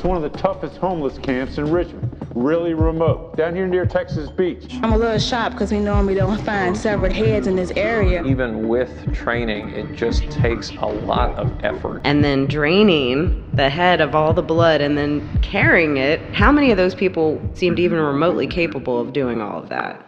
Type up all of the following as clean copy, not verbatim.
one of the toughest homeless camps in Richmond. Really remote, down here near Texas Beach. I'm a little shocked because we normally don't find severed heads in this area. Even with training, it just takes a lot of effort. And then draining the head of all the blood and then carrying it. How many of those people seemed even remotely capable of doing all of that?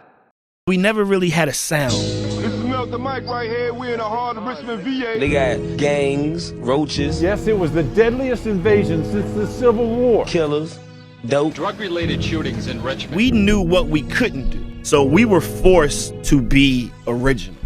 We never really had a sound. This is Milk the Mike right here. We're in the heart of Richmond, VA. They got gangs, roaches. Yes, it was the deadliest invasion since the Civil War. Killers, dope. Drug-related shootings in Richmond. We knew what we couldn't do, so we were forced to be original.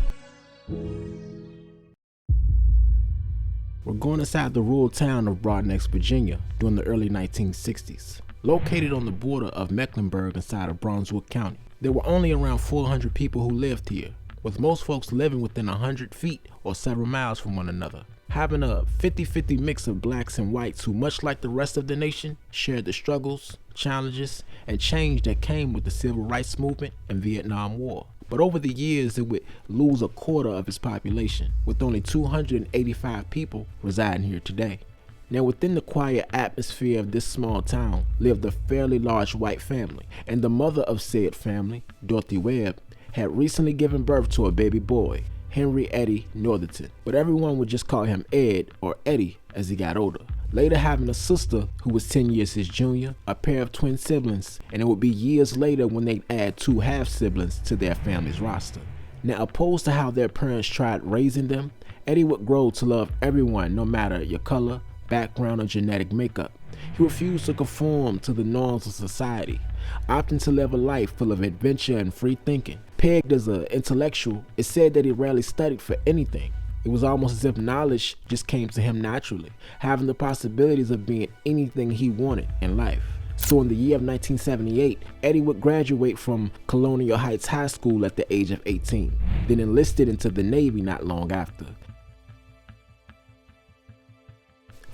We're going inside the rural town of Buisness, Virginia during the early 1960s. Located on the border of Mecklenburg inside of Brunswick County. There were only around 400 people who lived here, with most folks living within 100 feet or several miles from one another. Having a 50-50 mix of blacks and whites who, much like the rest of the nation, shared the struggles, challenges, and change that came with the Civil Rights Movement and Vietnam War. But over the years, it would lose a quarter of its population, with only 285 people residing here today. Now, within the quiet atmosphere of this small town lived a fairly large white family, and the mother of said family, Dorothy Webb, had recently given birth to a baby boy, Henry Eddie Northington, but everyone would just call him Ed or Eddie as he got older. Later having a sister who was 10 years his junior, a pair of twin siblings, and it would be years later when they'd add 2 half-siblings to their family's roster. Now, opposed to how their parents tried raising them, Eddie would grow to love everyone no matter your color, background, or genetic makeup. He refused to conform to the norms of society, opting to live a life full of adventure and free thinking. Pegged as an intellectual, it said that he rarely studied for anything. It was almost as if knowledge just came to him naturally, having the possibilities of being anything he wanted in life. So in the year of 1978, Eddie would graduate from Colonial Heights High School at the age of 18, then enlisted into the Navy not long after.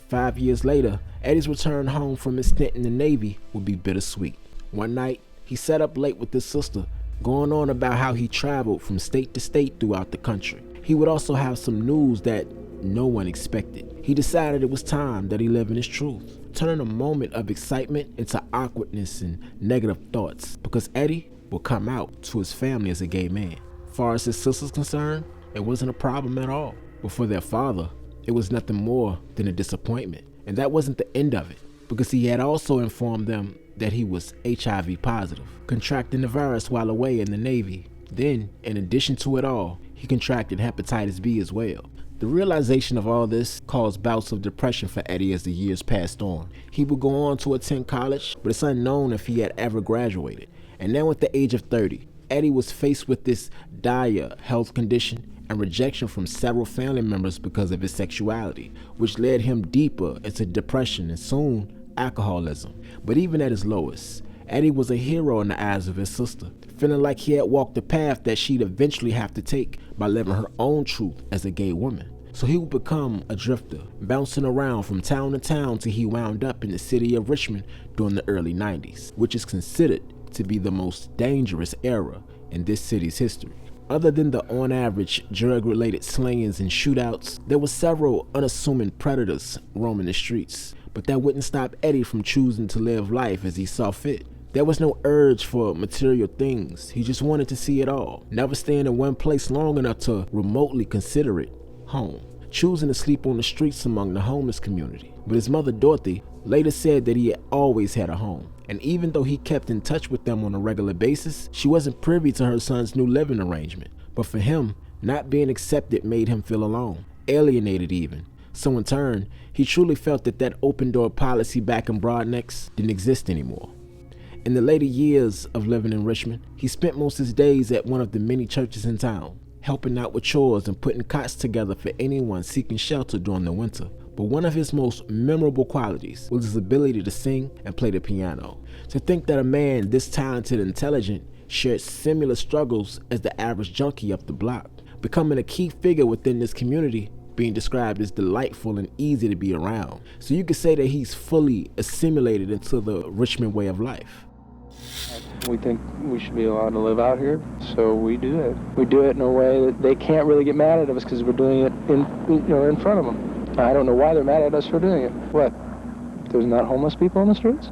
5 years later, Eddie's return home from his stint in the Navy would be bittersweet. One night, he sat up late with his sister, going on about how he traveled from state to state throughout the country. He would also have some news that no one expected. He decided it was time that he live in his truth, turning a moment of excitement into awkwardness and negative thoughts, because Eddie would come out to his family as a gay man. As far as his sister's concerned, it wasn't a problem at all, but for their father, it was nothing more than a disappointment. And that wasn't the end of it, because he had also informed them that he was HIV positive, contracting the virus while away in the Navy. Then, in addition to it all, he contracted hepatitis B as well. The realization of all this caused bouts of depression for Eddie as the years passed on. He would go on to attend college, but it's unknown if he had ever graduated. And now at the age of 30, Eddie was faced with this dire health condition and rejection from several family members because of his sexuality, which led him deeper into depression and soon alcoholism. But even at his lowest, Eddie was a hero in the eyes of his sister, feeling like he had walked the path that she'd eventually have to take by living her own truth as a gay woman. So he would become a drifter, bouncing around from town to town till he wound up in the city of Richmond during the early 90s, which is considered to be the most dangerous era in this city's history. Other than the on-average drug-related slayings and shootouts, there were several unassuming predators roaming the streets, but that wouldn't stop Eddie from choosing to live life as he saw fit. There was no urge for material things. He just wanted to see it all, never staying in one place long enough to remotely consider it home, choosing to sleep on the streets among the homeless community. But his mother, Dorothy, later said that he had always had a home. And even though he kept in touch with them on a regular basis, she wasn't privy to her son's new living arrangement. But for him, not being accepted made him feel alone, alienated even. So in turn, he truly felt that that open door policy back in Buisness didn't exist anymore. In the later years of living in Richmond, he spent most of his days at one of the many churches in town, helping out with chores and putting cots together for anyone seeking shelter during the winter. But one of his most memorable qualities was his ability to sing and play the piano. To think that a man this talented and intelligent shared similar struggles as the average junkie up the block, becoming a key figure within this community, being described as delightful and easy to be around. So you could say that he's fully assimilated into the Richmond way of life. We think we should be allowed to live out here, so we do it. We do it in a way that they can't really get mad at us because we're doing it in front of them. I don't know why they're mad at us for doing it. What? there's not homeless people on the streets?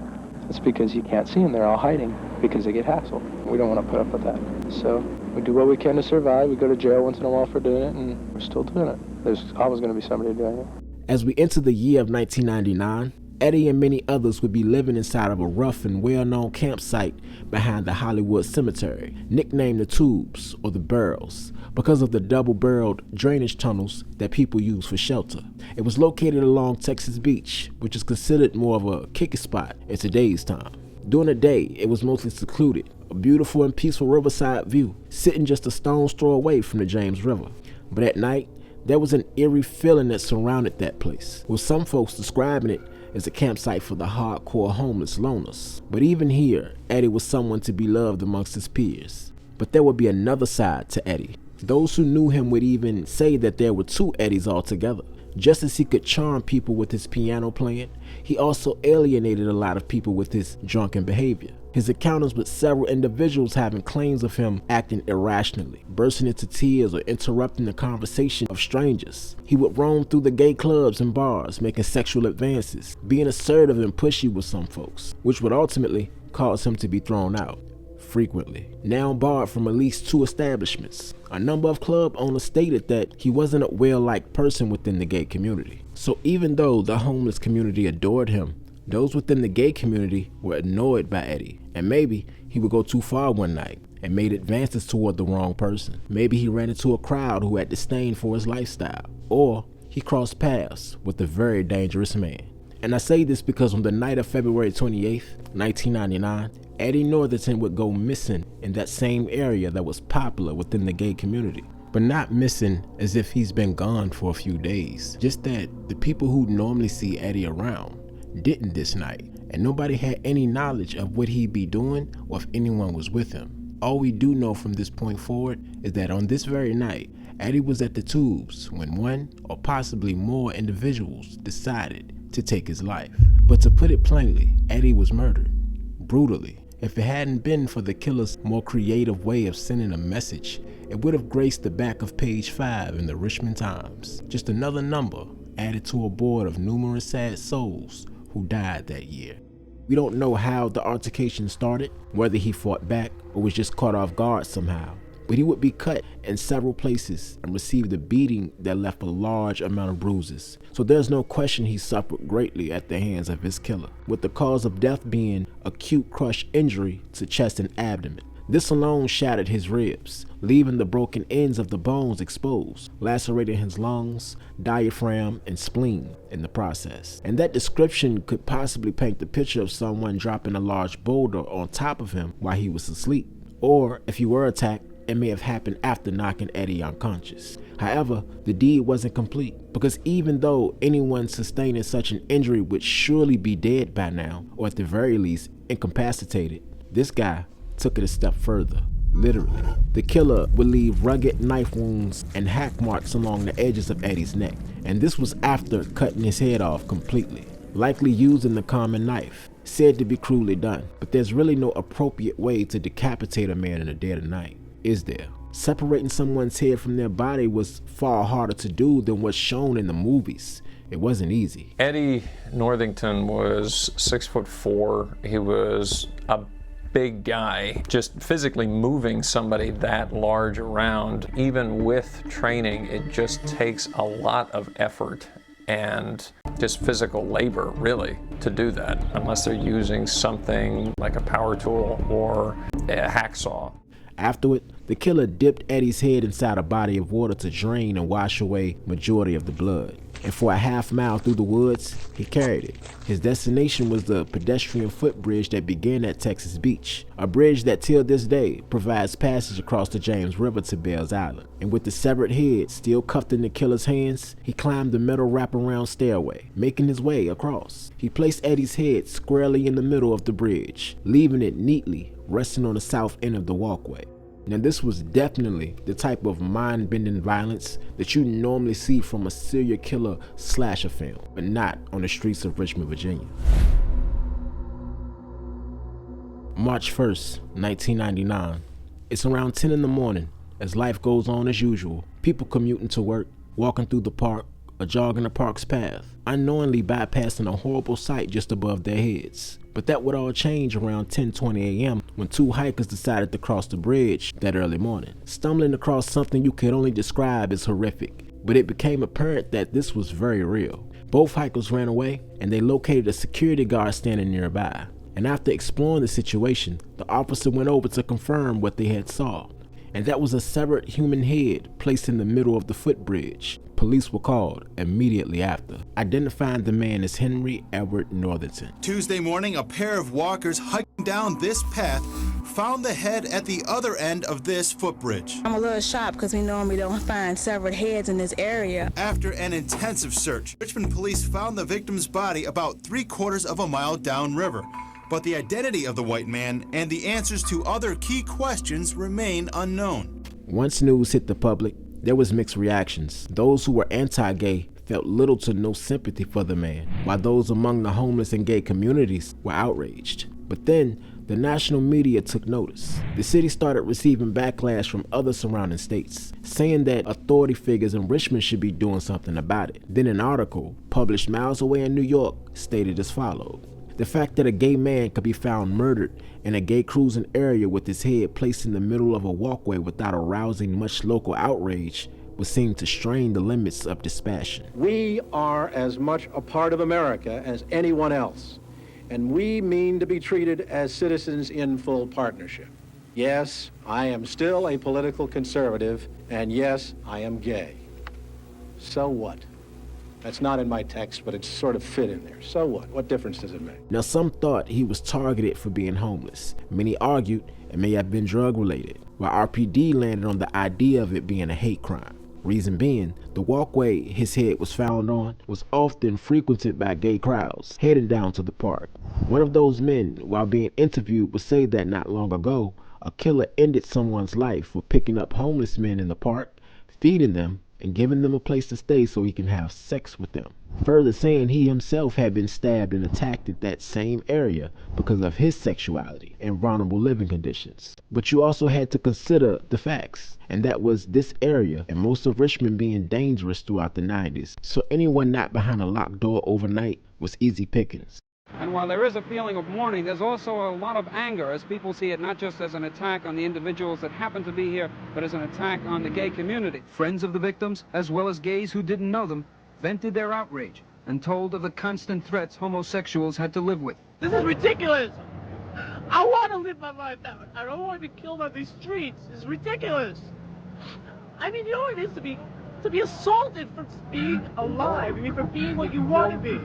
It's because you can't see them. They're all hiding because they get hassled. We don't want to put up with that. So we do what we can to survive. We go to jail once in a while for doing it, and we're still doing it. There's always going to be somebody doing it. As we enter the year of 1999, Eddie and many others would be living inside of a rough and well-known campsite behind the Hollywood Cemetery, nicknamed the Tubes or the Barrels, because of the double-barreled drainage tunnels that people use for shelter. It was located along Texas Beach, which is considered more of a kicker spot in today's time. During the day, it was mostly secluded, a beautiful and peaceful riverside view, sitting just a stone's throw away from the James River. But at night, there was an eerie feeling that surrounded that place, with some folks describing it as a campsite for the hardcore homeless loners. But even here, Eddie was someone to be loved amongst his peers. But there would be another side to Eddie. Those who knew him would even say that there were two Eddies altogether. Just as he could charm people with his piano playing, he also alienated a lot of people with his drunken behavior. His encounters with several individuals having claims of him acting irrationally, bursting into tears or interrupting the conversation of strangers. He would roam through the gay clubs and bars, making sexual advances, being assertive and pushy with some folks, which would ultimately cause him to be thrown out. Frequently. Now barred from at least 2 establishments. A number of club owners stated that he wasn't a well-liked person within the gay community. So even though the homeless community adored him, those within the gay community were annoyed by Eddie, and maybe he would go too far one night and made advances toward the wrong person. Maybe he ran into a crowd who had disdain for his lifestyle, or he crossed paths with a very dangerous man. And I say this because on the night of February 28th, 1999, Eddie Northington would go missing in that same area that was popular within the gay community. But not missing as if he's been gone for a few days. Just that the people who normally see Eddie around didn't this night, and nobody had any knowledge of what he'd be doing or if anyone was with him. All we do know from this point forward is that on this very night, Eddie was at the Tubes when one or possibly more individuals decided to take his life. But to put it plainly, Eddie was murdered, brutally. If it hadn't been for the killer's more creative way of sending a message, it would have graced the back of page 5 in the Richmond Times. Just another number added to a board of numerous sad souls who died that year. We don't know how the altercation started, whether he fought back or was just caught off guard somehow. But he would be cut in several places and received a beating that left a large amount of bruises. So there's no question he suffered greatly at the hands of his killer, with the cause of death being acute crush injury to chest and abdomen. This alone shattered his ribs, leaving the broken ends of the bones exposed, lacerating his lungs, diaphragm, and spleen in the process. And that description could possibly paint the picture of someone dropping a large boulder on top of him while he was asleep. Or if he were attacked, it may have happened after knocking Eddie unconscious. However, the deed wasn't complete, because even though anyone sustaining such an injury would surely be dead by now, or at the very least incapacitated, this guy took it a step further. Literally. The killer would leave rugged knife wounds and hack marks along the edges of Eddie's neck, and this was after cutting his head off completely, likely using the common knife, said to be cruelly done. But there's really no appropriate way to decapitate a man in the dead of night, is there? Separating someone's head from their body was far harder to do than what's shown in the movies. It wasn't easy. Eddie Northington was 6'4". He was a big guy. Just physically moving somebody that large around, even with training, it just takes a lot of effort and just physical labor, really, to do that, unless they're using something like a power tool or a hacksaw. Afterward, the killer dipped Eddie's head inside a body of water to drain and wash away majority of the blood. And for a half mile through the woods, he carried it. His destination was the pedestrian footbridge that began at Texas Beach, a bridge that till this day provides passage across the James River to Bells Island. And with the severed head still cuffed in the killer's hands, he climbed the metal wraparound stairway, making his way across. He placed Eddie's head squarely in the middle of the bridge, leaving it neatly resting on the south end of the walkway. Now this was definitely the type of mind-bending violence that you normally see from a serial killer slasher film, but not on the streets of Richmond, Virginia. March 1st, 1999. It's around 10 in the morning. As life goes on as usual, people commuting to work, walking through the park, or jog in the park's path, unknowingly bypassing a horrible sight just above their heads. But that would all change around 10:20 a.m. when two hikers decided to cross the bridge that early morning, stumbling across something you could only describe as horrific. But it became apparent that this was very real. Both hikers ran away, and they located a security guard standing nearby. And after exploring the situation, the officer went over to confirm what they had saw. And that was a severed human head placed in the middle of the footbridge. Police were called immediately after, identifying the man as Henry Edward Northington. Tuesday morning, a pair of walkers hiking down this path found the head at the other end of this footbridge. I'm a little shocked because we normally don't find severed heads in this area. After an intensive search, Richmond police found the victim's body about 3/4 of a mile downriver. But the identity of the white man and the answers to other key questions remain unknown. Once news hit the public, there was mixed reactions. Those who were anti-gay felt little to no sympathy for the man, while those among the homeless and gay communities were outraged. But then, the national media took notice. The city started receiving backlash from other surrounding states, saying that authority figures in Richmond should be doing something about it. Then an article, published miles away in New York, stated as follows: the fact that a gay man could be found murdered in a gay cruising area with his head placed in the middle of a walkway without arousing much local outrage would seem to strain the limits of dispassion. We are as much a part of America as anyone else, and we mean to be treated as citizens in full partnership. Yes, I am still a political conservative, and yes, I am gay. So what? That's not in my text, but it's sort of fit in there. So what? What difference does it make? Now, some thought he was targeted for being homeless. Many argued it may have been drug-related, while RPD landed on the idea of it being a hate crime. Reason being, the walkway his head was found on was often frequented by gay crowds heading down to the park. One of those men, while being interviewed, would say that not long ago, a killer ended someone's life for picking up homeless men in the park, feeding them, and giving them a place to stay so he can have sex with them. Further saying he himself had been stabbed and attacked at that same area because of his sexuality and vulnerable living conditions. But you also had to consider the facts, and that was this area and most of Richmond being dangerous throughout the 90s. So anyone not behind a locked door overnight was easy pickings. And while there is a feeling of mourning, there's also a lot of anger as people see it not just as an attack on the individuals that happen to be here, but as an attack on the gay community. Friends of the victims, as well as gays who didn't know them, vented their outrage and told of the constant threats homosexuals had to live with. This is ridiculous! I want to live my life that way. I don't want to be killed on these streets. It's ridiculous. I mean, you know what it is to be assaulted for being alive. I mean, for being what you want to be.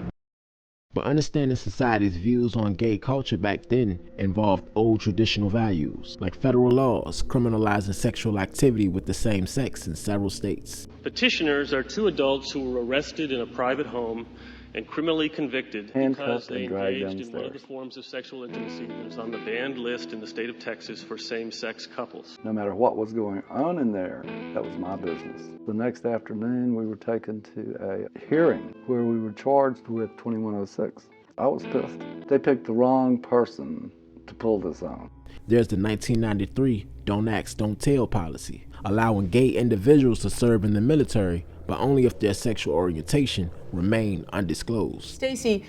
But understanding society's views on gay culture back then involved old traditional values, like federal laws criminalizing sexual activity with the same sex in several states. Petitioners are two adults who were arrested in a private home and criminally convicted because they engaged in one of the forms of sexual intimacy that is on the banned list in the state of Texas for same-sex couples. No matter what was going on in there, that was my business. The next afternoon, we were taken to a hearing where we were charged with 2106. I was pissed. They picked the wrong person to pull this on. There's the 1993 Don't Ask, Don't Tell policy, allowing gay individuals to serve in the military, but only if their sexual orientation remained undisclosed. Stacy,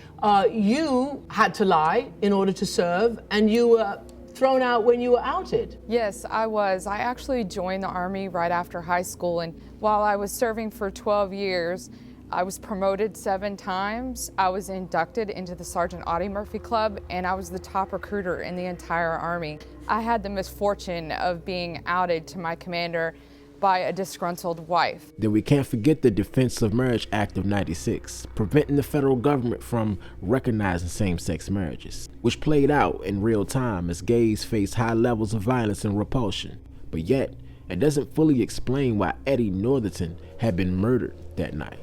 you had to lie in order to serve, and you were thrown out when you were outed. Yes, I was. I actually joined the Army right after high school, and while I was serving for 12 years, I was promoted 7 times. I was inducted into the Sergeant Audie Murphy Club, and I was the top recruiter in the entire Army. I had the misfortune of being outed to my commander by a disgruntled wife. Then we can't forget the Defense of Marriage Act of '96, preventing the federal government from recognizing same-sex marriages, which played out in real time as gays faced high levels of violence and repulsion. But yet, it doesn't fully explain why Eddie Northington had been murdered that night.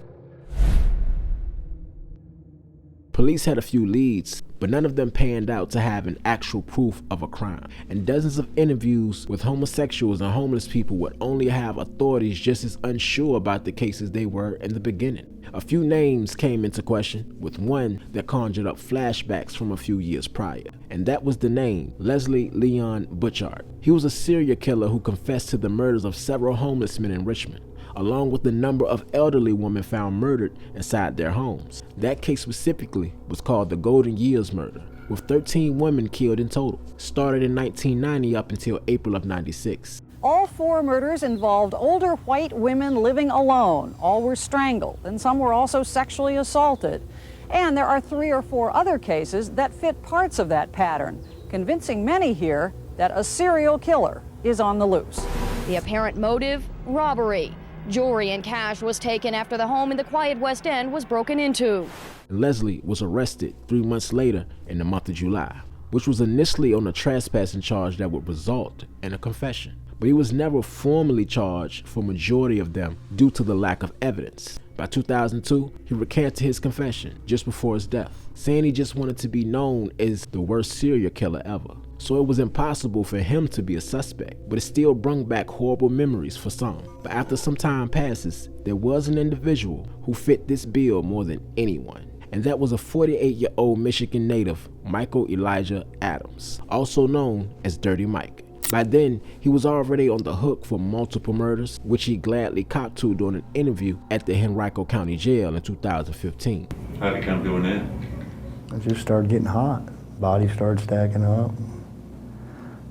Police had a few leads, but none of them panned out to have an actual proof of a crime. And dozens of interviews with homosexuals and homeless people would only have authorities just as unsure about the cases they were in the beginning. A few names came into question, with one that conjured up flashbacks from a few years prior. And that was the name Leslie Leon Butchart. He was a serial killer who confessed to the murders of several homeless men in Richmond. along with the number of elderly women found murdered inside their homes. That case specifically was called the Golden Years murder, with 13 women killed in total. Started in 1990 up until April of '96. All 4 murders involved older white women living alone. All were strangled, and some were also sexually assaulted. And there are 3 or 4 other cases that fit parts of that pattern, convincing many here that a serial killer is on the loose. The apparent motive? Robbery. Jewelry and cash was taken after the home in the quiet West End was broken into. Leslie was arrested 3 months later in the month of July, which was initially on a trespassing charge that would result in a confession. But he was never formally charged for majority of them due to the lack of evidence. By 2002, he recanted his confession just before his death, saying he just wanted to be known as the worst serial killer ever. So it was impossible for him to be a suspect, but it still brought back horrible memories for some. But after some time passes, there was an individual who fit this bill more than anyone, and that was a 48-year-old Michigan native, Michael Elijah Adams, also known as Dirty Mike. By then, he was already on the hook for multiple murders, which he gladly copped to during an interview at the Henrico County Jail in 2015. How'd you come doing that? It just started getting hot. Bodies started stacking up.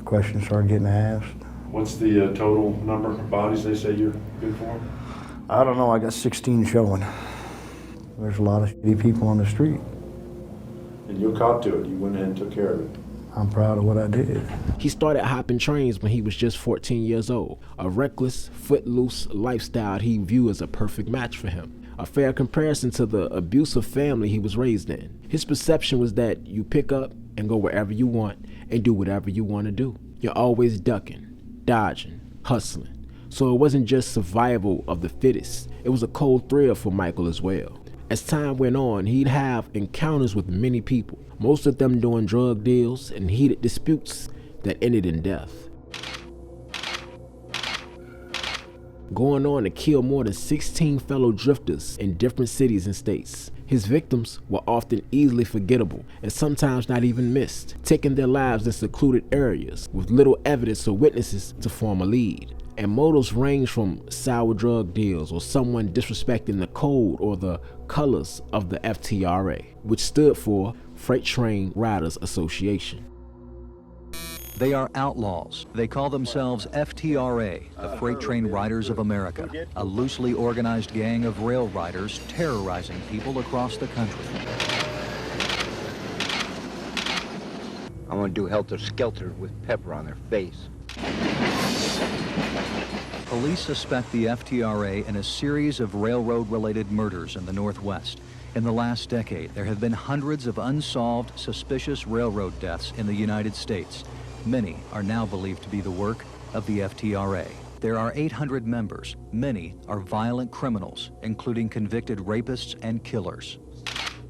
Questions started getting asked. What's the total number of bodies they say you're good for? I don't know, I got 16 showing. There's a lot of shitty people on the street. And you caught to it, you went ahead and took care of it. I'm proud of what I did. He started hopping trains when he was just 14 years old, a reckless, footloose lifestyle he viewed as a perfect match for him. A fair comparison to the abusive family he was raised in. His perception was that you pick up and go wherever you want and do whatever you want to do. You're always ducking, dodging, hustling. So it wasn't just survival of the fittest, it was a cold thrill for Michael as well. As time went on, he'd have encounters with many people, most of them doing drug deals and heated disputes that ended in death. Going on to kill more than 16 fellow drifters in different cities and states. His victims were often easily forgettable and sometimes not even missed, taking their lives in secluded areas with little evidence or witnesses to form a lead. And motives range from sour drug deals or someone disrespecting the code or the colors of the FTRA, which stood for Freight Train Riders Association. They are outlaws. They call themselves FTRA, the Freight Train Riders of America, a loosely organized gang of rail riders terrorizing people across the country. I want to do helter-skelter with pepper on their face. Police suspect the FTRA in a series of railroad-related murders in the Northwest. In the last decade, there have been hundreds of unsolved, suspicious railroad deaths in the United States. Many are now believed to be the work of the FTRA. There are 800 members. Many are violent criminals, including convicted rapists and killers.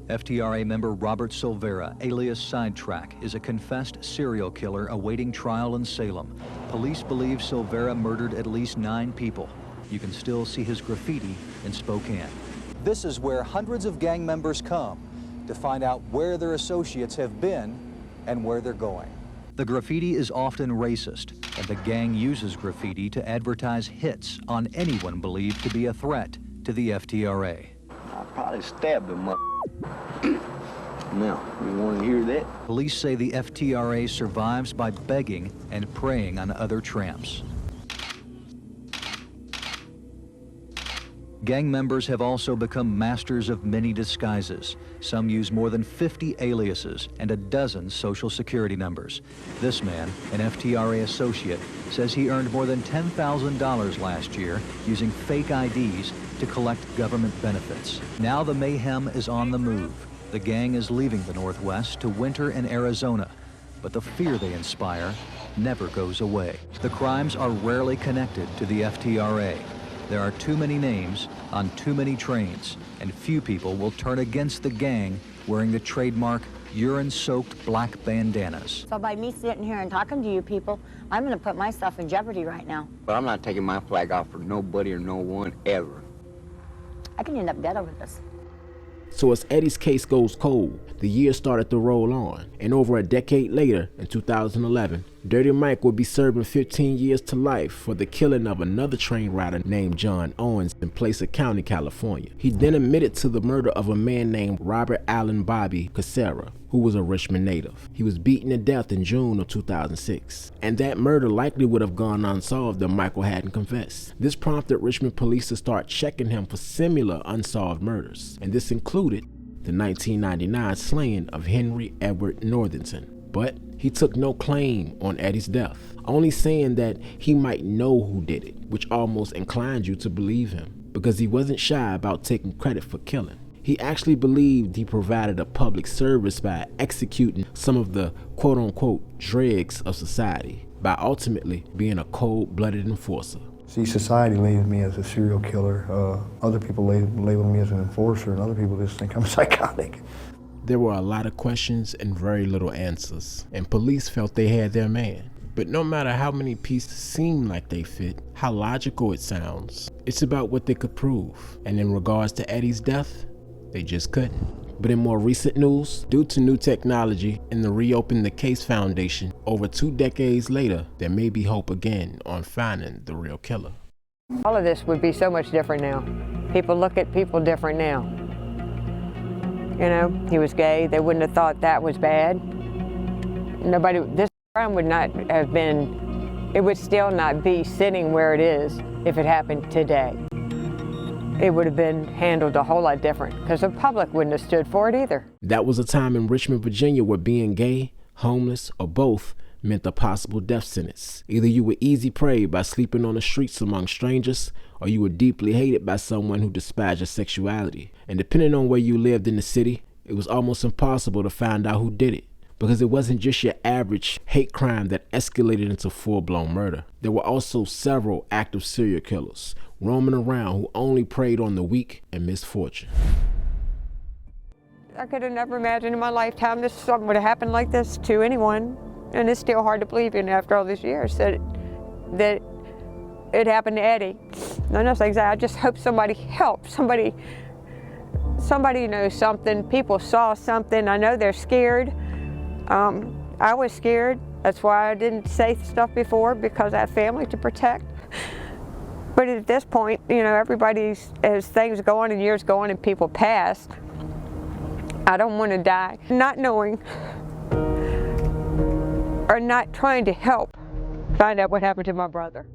FTRA member Robert Silvera, alias Sidetrack, is a confessed serial killer awaiting trial in Salem. Police believe Silvera murdered at least 9 people. You can still see his graffiti in Spokane. This is where hundreds of gang members come to find out where their associates have been and where they're going. The graffiti is often racist, and the gang uses graffiti to advertise hits on anyone believed to be a threat to the FTRA. I probably stabbed him up. Now, you want to hear that? Police say the FTRA survives by begging and preying on other tramps. Gang members have also become masters of many disguises. Some use more than 50 aliases and a dozen social security numbers. This man, an FTRA associate, says he earned more than $10,000 last year using fake IDs to collect government benefits. Now the mayhem is on the move. The gang is leaving the Northwest to winter in Arizona, but the fear they inspire never goes away. The crimes are rarely connected to the FTRA. There are too many names on too many trains, and few people will turn against the gang wearing the trademark urine-soaked black bandanas. So by me sitting here and talking to you people, I'm going to put myself in jeopardy right now. But I'm not taking my flag off for nobody or no one ever. I can end up dead over this. So as Eddie's case goes cold, the years started to roll on, and over a decade later, in 2011, Dirty Mike would be serving 15 years to life for the killing of another train rider named John Owens in Placer County, California. He then admitted to the murder of a man named Robert Allen Bobby Casera, who was a Richmond native. He was beaten to death in June of 2006, and that murder likely would have gone unsolved if Michael hadn't confessed. This prompted Richmond police to start checking him for similar unsolved murders, and this included the 1999 slaying of Henry Edward Northington. But he took no claim on Eddie's death, only saying that he might know who did it, which almost inclined you to believe him, because he wasn't shy about taking credit for killing. He actually believed he provided a public service by executing some of the quote-unquote dregs of society, by ultimately being a cold-blooded enforcer. See, society labeled me as a serial killer. Other people label me as an enforcer, and other people just think I'm psychotic. There were a lot of questions and very little answers, and police felt they had their man. But no matter how many pieces seem like they fit, how logical it sounds, it's about what they could prove. And in regards to Eddie's death, they just couldn't. But in more recent news, due to new technology and the Reopen the Case Foundation, over 2 decades later, there may be hope again on finding the real killer. All of this would be so much different now. People look at people different now. You know, he was gay. They wouldn't have thought that was bad. This crime would not have been, it would still not be sitting where it is if it happened today. It would have been handled a whole lot different because the public wouldn't have stood for it either. That was a time in Richmond, Virginia where being gay, homeless, or both meant a possible death sentence. Either you were easy prey by sleeping on the streets among strangers, or you were deeply hated by someone who despised your sexuality. And depending on where you lived in the city, it was almost impossible to find out who did it, because it wasn't just your average hate crime that escalated into full-blown murder. There were also several active serial killers roaming around who only preyed on the weak and misfortune. I could have never imagined in my lifetime that something would have happened like this to anyone. And it's still hard to believe in after all these years that it happened to Eddie. None of those things. I just hope somebody helped. Somebody knows something. People saw something. I know they're scared. I was scared. That's why I didn't say stuff before, because I have family to protect. But at this point, you know, as things go on and years go on and people pass, I don't want to die not knowing or not trying to help find out what happened to my brother.